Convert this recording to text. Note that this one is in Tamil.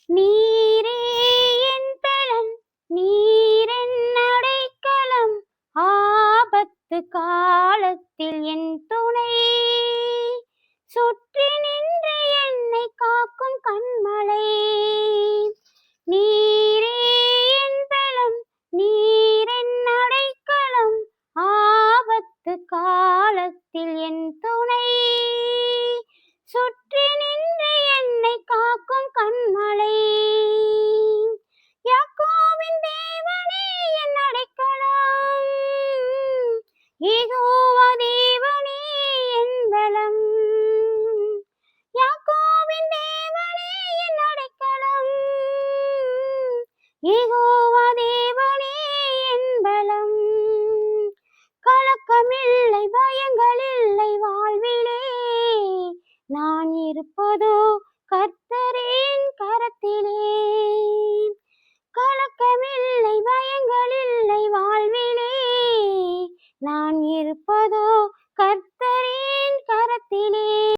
நீரே என் பலன், நீரென் அடைக்கலம், ஆபத்து காலத்தில் என் துணை. சுற்றி நின்று என்னை காக்கும் கண்மலை. நீரே என் பலன், நீரென் அடைக்கலம், ஆபத்து காலத்தில் என் துணை. சுற்றி நின்று என்னை காக்கும் கண்மலை. யாக்கோபின் தேவனே என் அடைக்கலம், யெகோவா தேவனே என் பலம். யாக்கோபின் தேவனே என் அடைக்கலம், யெகோவா தேவனே என் பலம். கலக்கமில்லை, பயங்களில்லை வாழ்விலே, நான் இருப்பதோ கர்த்தரின் கரத்திலே. கலக்கமில்லை, பயங்களில்லை வாழ்விலே, நான் இருப்பதோ